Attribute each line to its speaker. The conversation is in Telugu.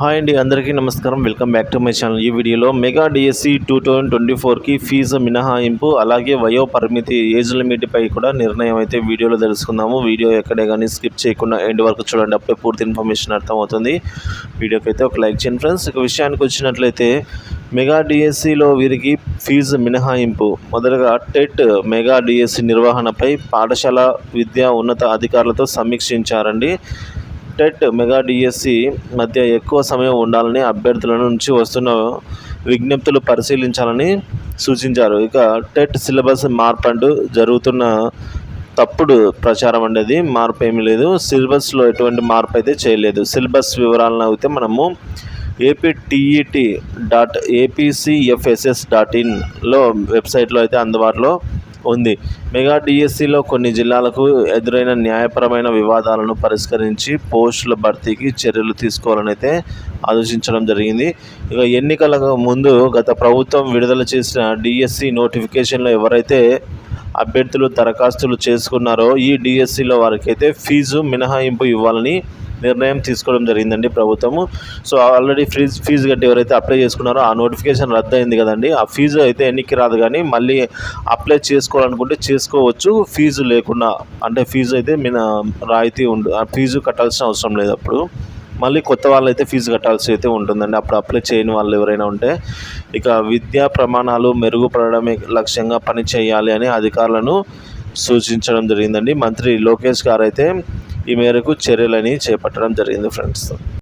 Speaker 1: హాయ్ అండి, అందరికీ నమస్కారం. Welcome back to my channel. ఈ వీడియోలో మెగా డిఎస్సి 2024కి ఫీజు మినహాయింపు, అలాగే వయో పరిమితి ఏజ్ లిమిట్పై కూడా నిర్ణయం అయితే వీడియోలో తెలుసుకుందాము. వీడియో ఎక్కడే కానీ స్కిప్ చేయకుండా ఎండ్ వరకు చూడండి, అప్పుడే పూర్తి ఇన్ఫర్మేషన్ అర్థమవుతుంది. వీడియోకి అయితే ఒక లైక్ చేయండి ఫ్రెండ్స్. ఇక విషయానికి వచ్చినట్లయితే మెగా డిఎస్సిలో వీరికి ఫీజు మినహాయింపు. మొదటగా టెట్ మెగా డిఎస్సి నిర్వహణపై పాఠశాల విద్యా ఉన్నత అధికారులతో సమీక్షించారండి. టెట్ మెగా డిఎస్సి మధ్య ఎక్కువ సమయం ఉండాలని అభ్యర్థుల నుంచి వస్తున్న విజ్ఞప్తులు పరిశీలించాలని సూచించారు. ఇక టెట్ సిలబస్ మార్పు అంటూ జరుగుతున్న తప్పుడు ప్రచారం అనేది మార్పు ఏమీ లేదు. సిలబస్లో ఎటువంటి మార్పు అయితే చేయలేదు. సిలబస్ వివరాలను అయితే మనము aptet.apcfss.in వెబ్సైట్లో అయితే అందుబాటులో ఉంది. మెగా డిఎస్సిలో కొన్ని జిల్లాలకు ఎదురైన న్యాయపరమైన వివాదాలను పరిష్కరించి పోస్టుల భర్తీకి చర్యలు తీసుకోవాలని అయితే ఆలోచించడం జరిగింది. ఇక ఎన్నికలకు ముందు గత ప్రభుత్వం విడుదల చేసిన డిఎస్సి నోటిఫికేషన్లో ఎవరైతే అభ్యర్థులు దరఖాస్తులు చేసుకున్నారో ఈ డిఎస్సిలో వారికైతే ఫీజు మినహాయింపు ఇవ్వాలని నిర్ణయం తీసుకోవడం జరిగిందండి ప్రభుత్వము. సో ఆల్రెడీ ఫీజు కట్టి ఎవరైతే అప్లై చేసుకున్నారో ఆ నోటిఫికేషన్ రద్దు అయింది కదండి. ఆ ఫీజు అయితే ఎన్నికి రాదు, కానీ మళ్ళీ అప్లై చేసుకోవాలనుకుంటే చేసుకోవచ్చు ఫీజు లేకుండా. అంటే ఫీజు అయితే రాయితీ ఫీజు కట్టాల్సిన అవసరం లేదు. అప్పుడు మళ్ళీ కొత్త వాళ్ళు అయితే ఫీజు కట్టాల్సి అయితే ఉంటుందండి, అప్పుడు అప్లై చేయని వాళ్ళు ఎవరైనా ఉంటే. ఇక విద్యా ప్రమాణాలు మెరుగుపడడమే లక్ష్యంగా పని చేయాలి అని అధికారులను సూచించడం జరిగిందండి. మంత్రి లోకేష్ గారు అయితే ఈ మేరకు చర్యలని చేపట్టడం జరిగింది ఫ్రెండ్స్.